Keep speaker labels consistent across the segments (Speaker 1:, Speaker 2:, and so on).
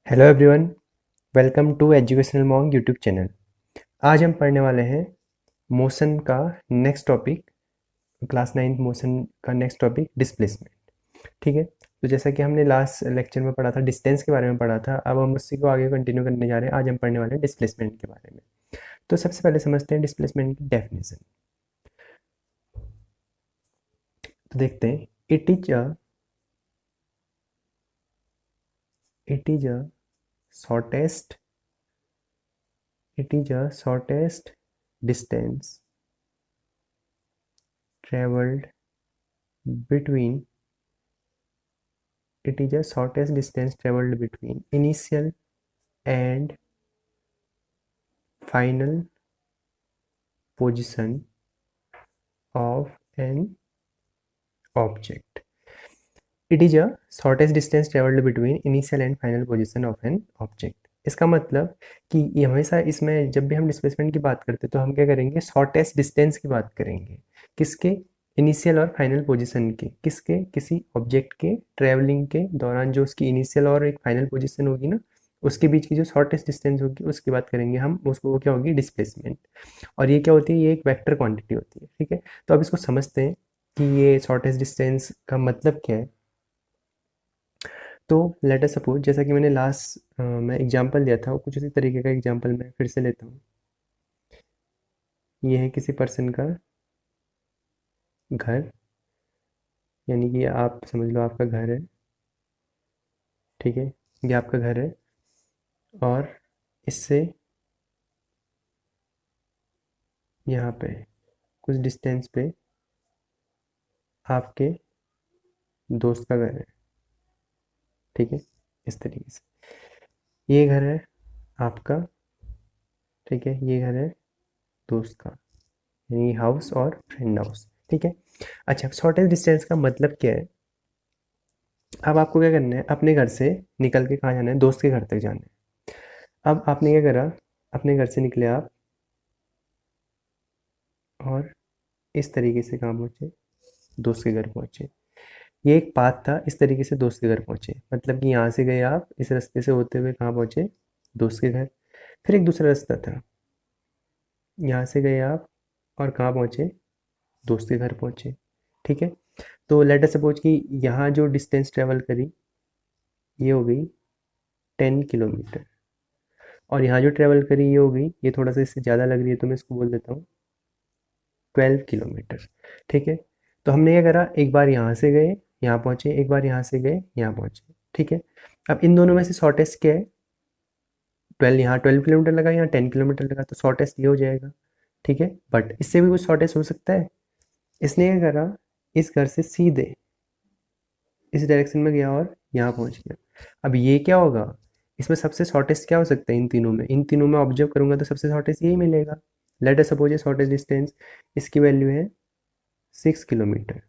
Speaker 1: Hello everyone, welcome to educational monk YouTube channel. आज हम पढ़ने वाले हैं मोशन का नेक्स्ट टॉपिक, क्लास 9 मोशन का नेक्स्ट टॉपिक डिस्प्लेसमेंट। ठीक है, तो जैसा कि हमने लास्ट लेक्चर में पढ़ा था, डिस्टेंस के बारे में पढ़ा था, अब हम उसी को आगे कंटिन्यू करने जा रहे हैं। आज हम पढ़ने वाले हैं डिस्प्लेसमेंट के बारे में। तो सबसे पहले समझते हैं डिस्प्लेसमेंट की डेफिनेशन। तो देखते हैं, it is a shortest distance traveled between it is a shortest distance traveled between initial and final position of an object. It is a shortest distance traveled between initial and final position of an object. इसका मतलब कि ये हमेशा इसमें जब भी हम displacement की बात करते हैं तो हम क्या करेंगे, शॉर्टेस्ट डिस्टेंस की बात करेंगे। किसके? इनिशियल और फाइनल पोजीशन के। किसके? किसी ऑब्जेक्ट के ट्रैवलिंग के दौरान जो उसकी इनिशियल और एक फाइनल पोजीशन होगी ना, उसके बीच की जो शॉर्टेस्ट डिस्टेंस होगी उसकी बात करेंगे हम, उसको वो क्या होगी, डिस्प्लेसमेंट। और ये क्या होती है, ये एक वेक्टर क्वांटिटी होती है। ठीक है, तो अब इसको समझते हैं कि ये शॉर्टेस्ट डिस्टेंस का मतलब क्या है। तो लेट अस सपोज, जैसा कि मैंने लास्ट में एग्जांपल दिया था, वो कुछ उसी तरीके का एग्जांपल मैं फिर से लेता हूँ। ये है किसी पर्सन का घर, यानी कि आप समझ लो आपका घर है। ठीक है, ये आपका घर है और इससे यहाँ पे कुछ डिस्टेंस पे आपके दोस्त का घर है। ठीक है, इस तरीके से ये घर है आपका। ठीक है, ये घर है दोस्त का, यानी हाउस और फ्रेंड हाउस। ठीक है, अच्छा, शॉर्टेज डिस्टेंस का मतलब क्या है। अब आपको क्या करना है, अपने घर से निकल के कहाँ जाना है, दोस्त के घर तक जाना है। अब आपने क्या करा, अपने घर से निकले आप और इस तरीके से कहाँ पहुँचे, दोस्त के घर पहुँचे। ये एक पाथ था, इस तरीके से दोस्त के घर पहुँचे, मतलब कि यहाँ से गए आप, इस रास्ते से होते हुए कहाँ पहुँचे, दोस्त के घर। फिर एक दूसरा रास्ता था, यहाँ से गए आप और कहाँ पहुँचे, दोस्त के घर पहुँचे। ठीक है, तो लेट अस सपोज कि यहाँ जो डिस्टेंस ट्रेवल करी ये हो गई 10 किलोमीटर, और यहाँ जो ट्रेवल करी ये हो गई, ये थोड़ा सा इससे ज़्यादा लग रही है तो मैं इसको बोल देता हूँ 12 किलोमीटर। ठीक है, तो हमने क्या करा, एक बार यहाँ से गए यहाँ पहुँचे, एक बार यहाँ से गए यहाँ पहुँचे। ठीक है, अब इन दोनों में से शॉर्टेस्ट क्या है, 12, यहाँ 12 किलोमीटर लगा, यहाँ 10 किलोमीटर लगा, तो शॉर्टेस्ट ये हो जाएगा। ठीक है, बट इससे भी कुछ शॉर्टेस्ट हो सकता है। इसने क्या करा, इस घर से सीधे इस डायरेक्शन में गया और यहाँ पहुँच गया। अब ये क्या होगा, इसमें सबसे शॉर्टेस्ट क्या हो सकता है, इन तीनों में ऑब्जर्व करूंगा तो सबसे शॉर्टेस्ट यही मिलेगा। लेट अस सपोज ये शॉर्टेस्ट डिस्टेंस, इसकी वैल्यू है 6 किलोमीटर।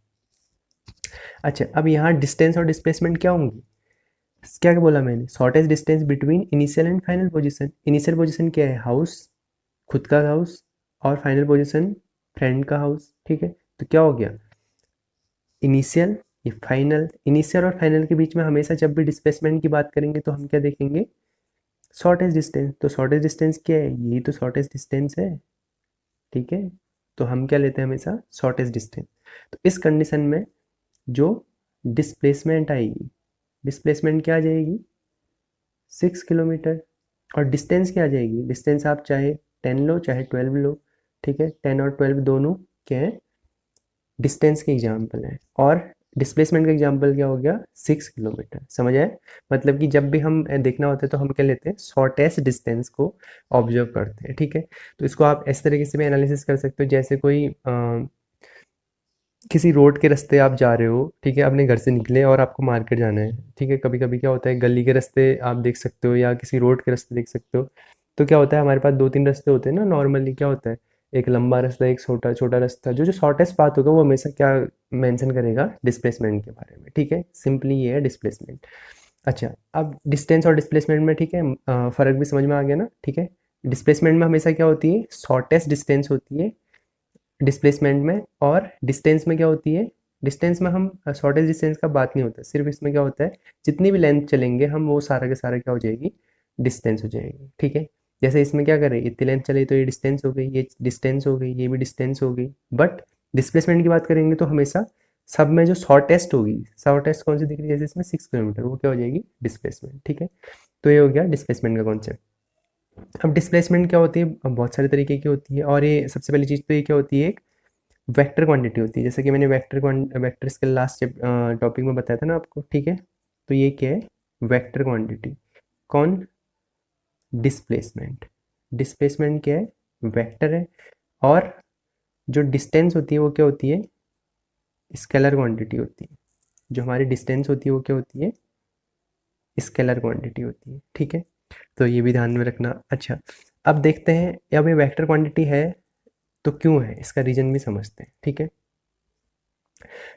Speaker 1: अच्छा, अब यहाँ डिस्टेंस और डिस्प्लेसमेंट क्या होंगी, क्या क्या बोला मैंने, shortest distance between initial and final position. Initial position क्या है, हाउस, खुद का हाउस, और फाइनल पोजीशन फ्रेंड का हाउस। ठीक है, तो क्या हो गया, इनिशियल, ये फाइनल। इनिशियल और फाइनल के बीच में हमेशा जब भी डिस्प्लेसमेंट की बात करेंगे तो हम क्या देखेंगे, शॉर्टेस्ट डिस्टेंस। तो शॉर्टेस्ट डिस्टेंस क्या है, यही तो शॉर्टेस्ट डिस्टेंस है। ठीक है, तो हम क्या लेते हैं हमेशा, शॉर्टेस्ट डिस्टेंस। तो इस कंडीशन में जो डिस्प्लेसमेंट आएगी, डिस्प्लेसमेंट क्या आ जाएगी, 6 किलोमीटर। और डिस्टेंस क्या आ जाएगी, डिस्टेंस आप चाहे 10 लो चाहे 12 लो। ठीक है, 10 और 12 दोनों क्या है, डिस्टेंस के एग्जाम्पल है। और डिस्प्लेसमेंट का एग्जाम्पल क्या हो गया, 6 किलोमीटर। समझ आए, मतलब कि जब भी हम देखना होता है तो हम क्या लेते हैं, शॉर्टेस्ट डिस्टेंस को ऑब्जर्व करते हैं। ठीक है, तो इसको आप इस तरीके से भी एनालिसिस कर सकते हो, जैसे कोई किसी रोड के रास्ते आप जा रहे हो। ठीक है, अपने घर से निकले और आपको मार्केट जाना है। ठीक है, कभी कभी क्या होता है, गली के रास्ते आप देख सकते हो या किसी रोड के रास्ते देख सकते हो। तो क्या होता है, हमारे पास दो तीन रास्ते होते हैं ना नॉर्मली। क्या होता है, एक लंबा रास्ता, एक छोटा छोटा रास्ता। जो जो शॉर्टेस्ट पाथ होगा वो हमेशा क्या मेंशन करेगा, डिस्प्लेसमेंट के बारे में। ठीक है, सिंपली ये है डिस्प्लेसमेंट। अच्छा, अब डिस्टेंस और डिस्प्लेसमेंट में, ठीक है, फ़र्क भी समझ में आ गया ना। ठीक है, डिस्प्लेसमेंट में हमेशा क्या होती है, शॉर्टेस्ट डिस्टेंस होती है डिस्प्लेसमेंट में, और डिस्टेंस में क्या होती है, डिस्टेंस में हम शॉर्टेस्ट डिस्टेंस का बात नहीं होता, सिर्फ इसमें क्या होता है, जितनी भी लेंथ चलेंगे हम वो सारा के सारा क्या हो जाएगी, डिस्टेंस हो जाएगी, ठीक है। जैसे इसमें क्या करें, इतनी लेंथ चली तो ये डिस्टेंस हो गई, ये डिस्टेंस हो गई, ये भी डिस्टेंस हो गई। बट डिस्प्लेसमेंट की बात करेंगे तो हमेशा सब में जो शॉर्टेस्ट होगी, शॉर्टेस्ट कौन सी दिख रही है, जैसे इसमें 6 किलोमीटर, वो क्या हो जाएगी, डिस्प्लेसमेंट, ठीक है। तो ये हो गया डिस्प्लेसमेंट का कॉन्सेप्ट। अब डिस्प्लेसमेंट क्या होती है, अब बहुत सारे तरीके की होती है, और ये सबसे पहली चीज़ तो ये क्या होती है, एक वेक्टर क्वांटिटी होती है, जैसे कि मैंने वेक्टर्स के लास्ट टॉपिक में बताया था ना आपको, ठीक है। तो ये क्या है, वेक्टर क्वांटिटी। कौन, डिस्प्लेसमेंट। डिस्प्लेसमेंट क्या है, वेक्टर है। और जो डिस्टेंस होती है वो क्या होती है, स्केलर क्वांटिटी होती है। जो हमारी डिस्टेंस होती है वो क्या होती है, स्केलर क्वांटिटी होती है, ठीक है। तो ये भी ध्यान में रखना। अच्छा, अब देखते हैं, अब ये वेक्टर क्वांटिटी है तो क्यों है, इसका रीजन भी समझते हैं, ठीक है।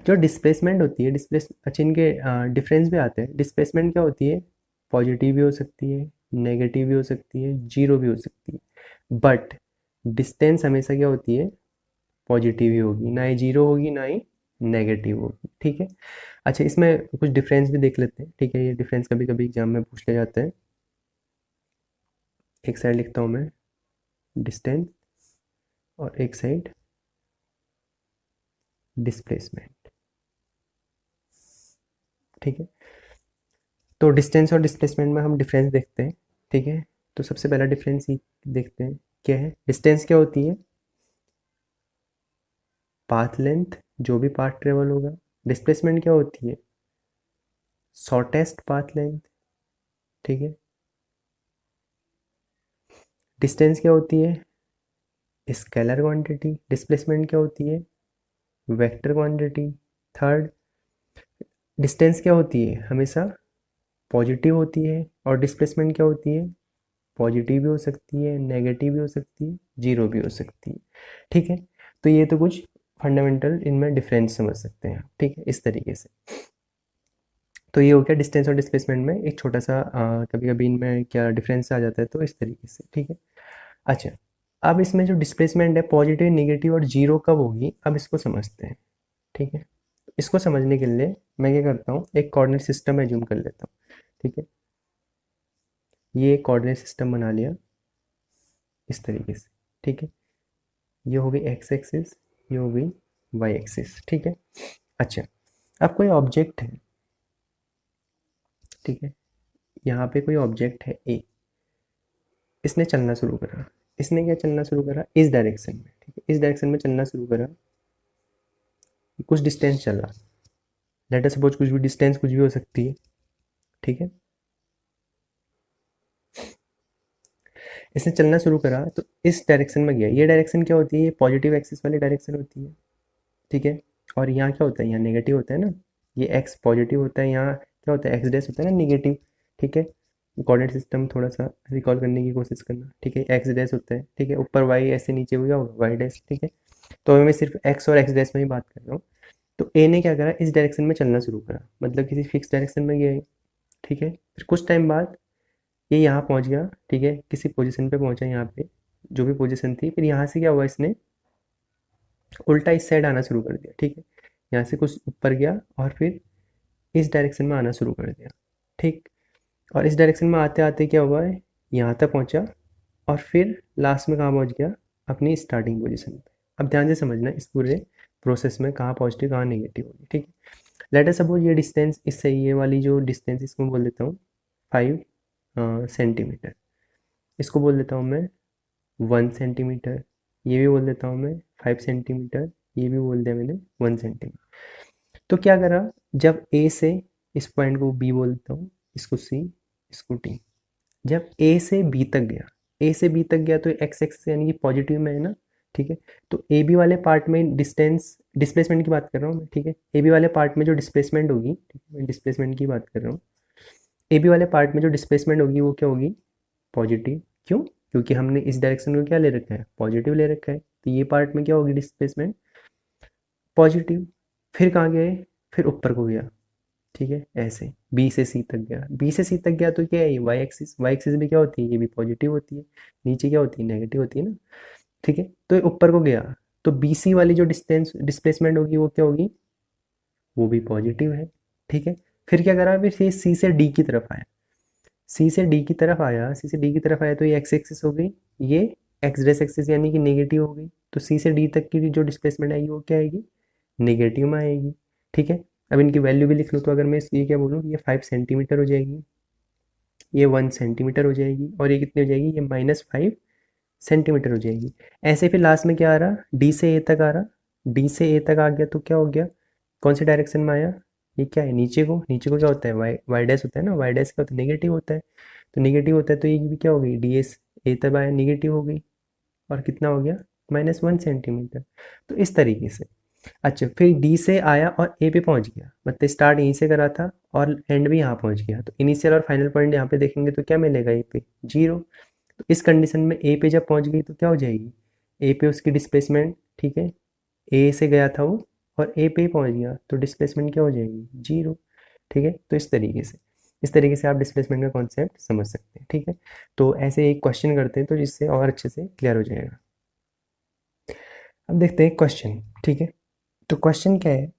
Speaker 1: जो डिस्प्लेसमेंट होती है, अच्छा इनके डिफरेंस भी आते हैं। डिस्प्लेसमेंट क्या होती है, पॉजिटिव भी हो सकती है, नेगेटिव भी हो सकती है, जीरो भी हो सकती है। बट डिस्टेंस हमेशा क्या होती है, पॉजिटिव ही होगी, ना ही जीरो होगी ना ही नेगेटिव होगी, ठीक है। अच्छा, इसमें कुछ डिफरेंस भी देख लेते हैं, ठीक है। ये डिफरेंस कभी कभी एग्जाम में पूछ ले जाते हैं। एक साइड लिखता हूँ मैं डिस्टेंस, और एक साइड डिस्प्लेसमेंट, ठीक है। तो डिस्टेंस और डिस्प्लेसमेंट में हम डिफरेंस देखते हैं, ठीक है। तो सबसे पहला डिफरेंस ही देखते हैं, क्या है, डिस्टेंस क्या होती है, पाथ लेंथ, जो भी पाथ ट्रेवल होगा। डिस्प्लेसमेंट क्या होती है, शॉर्टेस्ट पाथ लेंथ, ठीक है। डिस्टेंस क्या होती है, स्केलर क्वांटिटी। डिस्प्लेसमेंट क्या होती है, वेक्टर क्वांटिटी। थर्ड, डिस्टेंस क्या होती है, हमेशा पॉजिटिव होती है, और डिस्प्लेसमेंट क्या होती है, पॉजिटिव भी हो सकती है, नेगेटिव भी हो सकती है, जीरो भी हो सकती है, ठीक है। तो ये तो कुछ फंडामेंटल इनमें डिफरेंस समझ सकते हैं, ठीक है, इस तरीके से। तो ये हो गया डिस्टेंस और डिस्प्लेसमेंट में एक छोटा सा, कभी कभी इनमें क्या डिफरेंस आ जाता है, तो इस तरीके से, ठीक है। अच्छा, अब इसमें जो डिस्प्लेसमेंट है, पॉजिटिव, नेगेटिव और जीरो कब होगी, अब इसको समझते हैं, ठीक है। इसको समझने के लिए मैं क्या करता हूँ, एक कोऑर्डिनेट सिस्टम एज्यूम कर लेता हूँ, ठीक है। ये एक कोऑर्डिनेट सिस्टम बना लिया इस तरीके से, ठीक है। ये हो गई एक्स एक्सिस, ये हो गई वाई एक्सिस, ठीक है। अच्छा, अब कोई ऑब्जेक्ट है, ठीक है। यहाँ पे कोई ऑब्जेक्ट है ए, इसने चलना शुरू करा। इसने क्या चलना शुरू करा, इस डायरेक्शन में, ठीक है, इस डायरेक्शन में चलना शुरू करा। कुछ डिस्टेंस चला, लेट अस सपोज, कुछ भी डिस्टेंस कुछ भी हो सकती है, ठीक है। इसने चलना शुरू करा तो इस डायरेक्शन में गया। ये डायरेक्शन क्या होती है, ये पॉजिटिव एक्सिस वाली डायरेक्शन होती है, ठीक है। और यहाँ क्या होता है, यहाँ नेगेटिव होता है ना, ये एक्स पॉजिटिव होता है, यहाँ क्या होता है, एक्स डैश होता है ना नेगेटिव, ठीक है। कोऑर्डिनेट सिस्टम थोड़ा सा रिकॉल करने की कोशिश करना, ठीक है। एक्स डैश होता है, ठीक है, ऊपर वाई ऐसे नीचे हुआ होगा वाई डैश, ठीक है। तो मैं सिर्फ एक्स और एक्स डैश में ही बात कर रहा हूँ। तो ए ने क्या करा, इस डायरेक्शन में चलना शुरू करा, मतलब किसी फिक्स डायरेक्शन में गया, ठीक है। फिर कुछ टाइम बाद ये यहाँ पहुँच गया, ठीक है, किसी पोजीशन पे पहुँचा यहाँ पे, जो भी पोजीशन थी। फिर यहाँ से क्या हुआ, इसने उल्टा इस साइड आना शुरू कर दिया, ठीक है। यहाँ से कुछ ऊपर गया और फिर इस डायरेक्शन में आना शुरू कर दिया, ठीक। और इस डायरेक्शन में आते आते क्या हुआ है, यहाँ तक पहुँचा, और फिर लास्ट में कहाँ पहुँच गया, अपनी स्टार्टिंग पोजीशन पे। अब ध्यान से समझना इस पूरे प्रोसेस में कहाँ पॉजिटिव कहाँ नेगेटिव होगी, ठीक है। लेट अस सपोज ये डिस्टेंस, इससे ये वाली जो डिस्टेंस, इसको बोल देता हूँ 5 सेंटीमीटर, इसको बोल देता हूँ मैं 1 सेंटीमीटर, ये भी बोल देता हूँ मैं 5 सेंटीमीटर, ये भी बोल दिया मैंने 1 सेंटीमीटर। तो क्या करा, जब ए से, इस पॉइंट को बी बोलता हूँ, इसको सी, इसको टी। जब ए से बी तक गया, ए से बी तक गया तो एक्स एक्स यानी कि पॉजिटिव में है ना, ठीक है। तो ए बी वाले पार्ट में डिस्टेंस, डिस्प्लेसमेंट की बात कर रहा हूँ मैं, ठीक है। ए बी वाले पार्ट में जो डिस्प्लेसमेंट होगी, ठीक है, मैं डिस्प्लेसमेंट की बात कर रहा हूँ। ए बी वाले पार्ट में जो डिस्प्लेसमेंट होगी वो क्या होगी, पॉजिटिव। क्यों, क्योंकि हमने इस डायरेक्शन को क्या ले रखा है, पॉजिटिव ले रखा है। तो ये पार्ट में क्या होगी, डिस्प्लेसमेंट पॉजिटिव। फिर कहाँ गए, फिर ऊपर को गया, ठीक है, ऐसे बी से सी तक गया। बी से सी तक गया तो क्या है, ये वाई एक्सिस, वाई एक्सिस भी क्या होती है, ये भी पॉजिटिव होती है। नीचे क्या होती है, नेगेटिव होती है ना, ठीक है। तो ये ऊपर को गया, तो बी सी वाली जो डिस्टेंस डिस्प्लेसमेंट होगी वो क्या होगी, वो भी पॉजिटिव है, ठीक है। फिर क्या करा, फिर सी से डी की तरफ आया, सी से डी की तरफ आया, सी से डी की तरफ आया तो ये एक्स एक्सिस हो गई, ये एक्स डेस एक्सिस यानी कि नेगेटिव हो गई, तो सी से डी तक की जो डिस्प्लेसमेंट आएगी वो क्या आएगी, नेगेटिव में आएगी, ठीक है। अब इनकी वैल्यू भी लिख लूँ, तो अगर मैं ये क्या बोलूँ, ये 5 सेंटीमीटर हो जाएगी, ये 1 सेंटीमीटर हो जाएगी, और ये कितनी हो जाएगी, ये -5 सेंटीमीटर हो जाएगी। ऐसे फिर लास्ट में क्या आ रहा, डी से ए तक आ रहा, डी से ए तक आ गया तो क्या हो गया, कौन से डायरेक्शन में आया, ये क्या है, नीचे को क्या होता है, वाई वाई डैश होता है ना, वाई डैश क्या होता है, नेगेटिव होता है, तो नेगेटिव होता है तो ये भी क्या हो गई, डी एस ए तक आया, नेगेटिव हो गई, और कितना हो गया, -1 सेंटीमीटर। तो इस तरीके से। अच्छा, फिर डी से आया और ए पे पहुंच गया, मतलब स्टार्ट यहीं से करा था और एंड भी यहाँ पहुंच गया, तो इनिशियल और फाइनल पॉइंट यहाँ पे देखेंगे तो क्या मिलेगा, ए पे 0। तो इस कंडीशन में ए पे जब पहुंच गई तो क्या हो जाएगी, ए पे उसकी डिस्प्लेसमेंट, ठीक है, ए से गया था वो और ए पे ही पहुंच गया तो डिस्प्लेसमेंट क्या हो जाएगी, 0, ठीक है। तो इस तरीके से आप डिस्प्लेसमेंट का कॉन्सेप्ट समझ सकते हैं, ठीक है। तो ऐसे एक क्वेश्चन करते हैं तो जिससे और अच्छे से क्लियर हो जाएगा। अब देखते हैं क्वेश्चन, ठीक है। तो क्वेश्चन क्या है,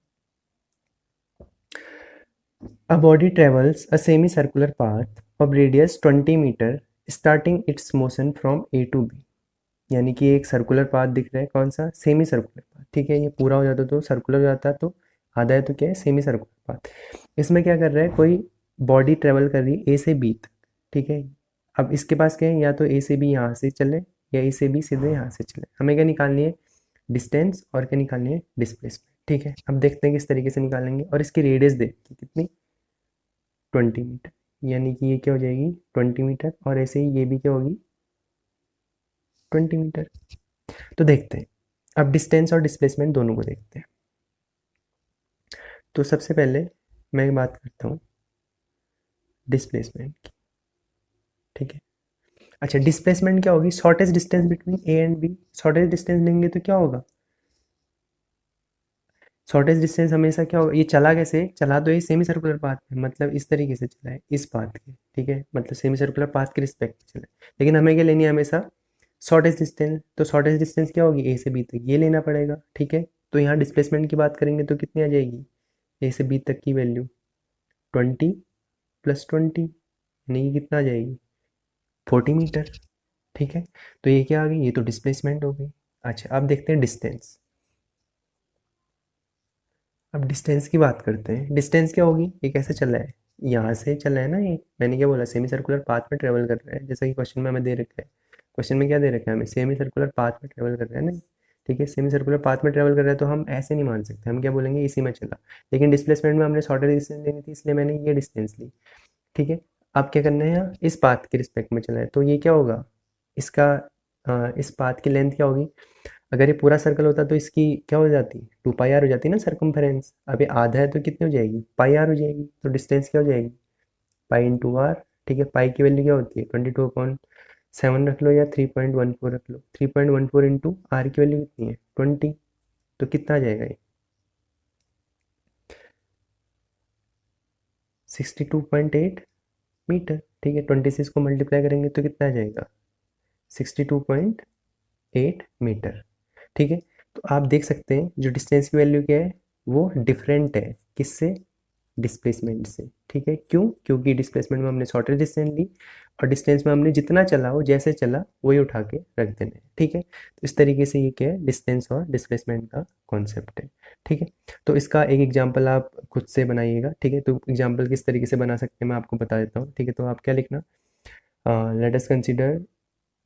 Speaker 1: a body travels a semi circular path of radius 20 metre starting its motion from A to B, यानी कि एक सर्कुलर पाथ दिख रहा है, कौन सा, सेमी सर्कुलर पाथ, ठीक है। ये पूरा हो जाता तो सर्कुलर हो जाता, तो आधा है तो क्या है, सेमी सर्कुलर पाथ। इसमें क्या कर रहा है, कोई बॉडी ट्रेवल कर रही है ए से बी तक, ठीक है। अब इसके पास क्या है, या तो ए से बी यहाँ से चले या ए से बी सीधे यहाँ से चले, हमें क्या निकालनी है, डिस्टेंस, और क्या निकालनी है, डिस्प्लेसमेंट, ठीक है। अब देखते हैं किस तरीके से निकालेंगे, और इसकी रेडियस देखिए कितनी, 20 मीटर, यानी कि ये क्या हो जाएगी, 20 मीटर, और ऐसे ही ये भी क्या होगी, 20 मीटर। तो देखते हैं, अब डिस्टेंस और डिस्प्लेसमेंट दोनों को देखते हैं। तो सबसे पहले मैं बात करता हूँ डिस्प्लेसमेंट की, ठीक है। अच्छा, डिस्प्लेसमेंट क्या होगी, shortest distance between A and B, shortest distance लेंगे तो क्या होगा, शॉर्टेस्ट डिस्टेंस हमेशा क्या होगा, ये चला कैसे, चला तो ये सेमी सर्कुलर पाथ में, मतलब इस तरीके से चला है, इस पाथ के, ठीक है, मतलब सेमी सर्कुलर पाथ के रिस्पेक्ट में चला है। लेकिन हमें क्या लेनी है हमेशा, शॉर्टेस्ट डिस्टेंस, तो शॉर्टेस्ट डिस्टेंस क्या होगी, ए से बी तक, ये लेना पड़ेगा, ठीक है। तो यहाँ डिस्प्लेसमेंट की बात करेंगे तो कितनी आ जाएगी, ए से बी तक की वैल्यू 20 + 20, यानी कि कितना आ जाएगी, 40 मीटर, ठीक है। तो ये क्या आ गई, ये तो डिस्प्लेसमेंट हो गई। अच्छा, अब देखते हैं डिस्टेंस। अब डिस्टेंस की बात करते हैं, डिस्टेंस क्या होगी, ये कैसे चला है, यहाँ से चला है ना, ये मैंने क्या बोला, सेमी सर्कुलर पाथ में ट्रेवल कर रहा है, जैसा कि क्वेश्चन में हमें दे रखा है, क्वेश्चन में क्या दे रखा है हमें, सेमी सर्कुलर पाथ में ट्रेवल कर रहा है ना, ठीक है। सेमी सर्कुलर पाथ में ट्रेवल कर रहा है तो हम ऐसे नहीं मान सकते, हम क्या बोलेंगे, इसी में चला। लेकिन डिस्प्लेसमेंट में हमने शॉर्टर डिस्टेंस लेनी थी, इसलिए मैंने ये डिस्टेंस ली, ठीक है। अब क्या करना है, यहाँ इस पाथ के रिस्पेक्ट में चला है तो ये क्या होगा, इसका इस पाथ की लेंथ क्या होगी, अगर ये पूरा सर्कल होता तो इसकी क्या हो जाती, 2πr हो जाती ना सरकमफेरेंस, अब ये आधा है तो कितनी हो जाएगी, πr हो जाएगी, तो डिस्टेंस क्या हो जाएगी, पाई इंटू आर, ठीक है। पाई की वैल्यू क्या होती है, 22/7 रख लो या 3.14 रख लो, 3.14 इंटू आर की वैल्यू कितनी है, 20, तो कितना आ जाएगा ये, 62.8 मीटर, ठीक है। 20 से इसको मल्टीप्लाई करेंगे तो कितना आ जाएगा, 62.8 मीटर, ठीक है। तो आप देख सकते हैं जो डिस्टेंस की वैल्यू क्या है, वो डिफरेंट है किससे, डिस्प्लेसमेंट से, ठीक है। क्यों, क्योंकि डिस्प्लेसमेंट में हमने शॉर्टेस्ट डिस्टेंस ली और डिस्टेंस में हमने जितना चला वो जैसे चला वही उठा के रख देना है, ठीक है। तो इस तरीके से ये क्या है, डिस्टेंस और डिस्प्लेसमेंट का कॉन्सेप्ट है, ठीक है। तो इसका एक एग्जाम्पल आप खुद से बनाइएगा, ठीक है। तो एग्जाम्पल किस तरीके से बना सकते हैं मैं आपको बता देता हूँ, ठीक है। तो आप क्या लिखना, let us consider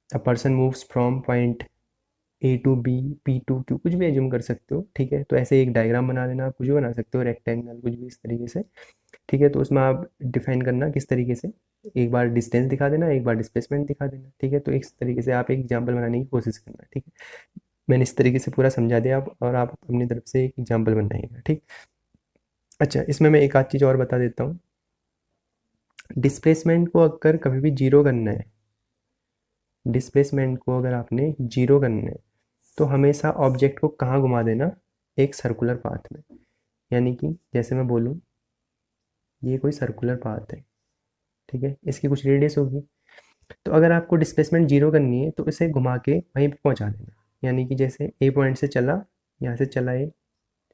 Speaker 1: a person moves from point A to B, P to Q, कुछ भी एज्यूम कर सकते हो, ठीक है। तो ऐसे एक डायग्राम बना लेना, आप कुछ भी बना सकते हो, रेक्टेंगल कुछ भी इस तरीके से, ठीक है। तो उसमें आप डिफाइन करना किस तरीके से, एक बार डिस्टेंस दिखा देना, एक बार डिस्प्लेसमेंट दिखा देना, ठीक है। तो इस तरीके से आप एक एग्जाम्पल बनाने की कोशिश करना, ठीक है। मैंने इस तरीके से पूरा समझा दिया आप, और आप अपनी तरफ से एक एग्जाम्पल बनाइएगा, ठीक। अच्छा, इसमें मैं एक आध चीज़ और बता देता हूँ, डिस्प्लेसमेंट को अगर कभी भी जीरो करना है, डिस्प्लेसमेंट को अगर आपने जीरो करना है तो हमेशा ऑब्जेक्ट को कहाँ घुमा देना, एक सर्कुलर पाथ में, यानी कि जैसे मैं बोलूँ ये कोई सर्कुलर पाथ है, ठीक है, इसकी कुछ रेडियस होगी, तो अगर आपको डिस्प्लेसमेंट जीरो करनी है तो इसे घुमा के वहीं पे पहुंचा देना, यानी कि जैसे ए पॉइंट से चला, यहाँ से चला ए,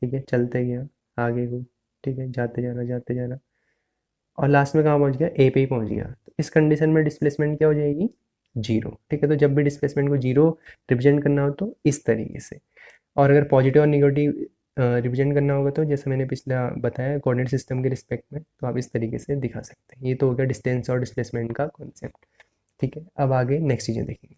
Speaker 1: ठीक है, चलते गया आगे को, ठीक है, जाते जा रहा जाते जा रहा, और लास्ट में कहाँ पहुँच गया, ए पे ही पहुँच गया। तो इस कंडीशन में डिस्प्लेसमेंट क्या हो जाएगी, जीरो। ठीक है, तो जब भी डिस्प्लेसमेंट को जीरो रिप्रेजेंट करना हो तो इस तरीके से। और अगर पॉजिटिव और निगेटिव रिप्रेजेंट करना होगा तो जैसे मैंने पिछला बताया कोऑर्डिनेट सिस्टम के रिस्पेक्ट में, तो आप इस तरीके से दिखा सकते हैं। ये तो हो गया डिस्टेंस और डिस्प्लेसमेंट का कॉन्सेप्ट। ठीक है, अब आगे नेक्स्ट चीज़ें देखेंगे।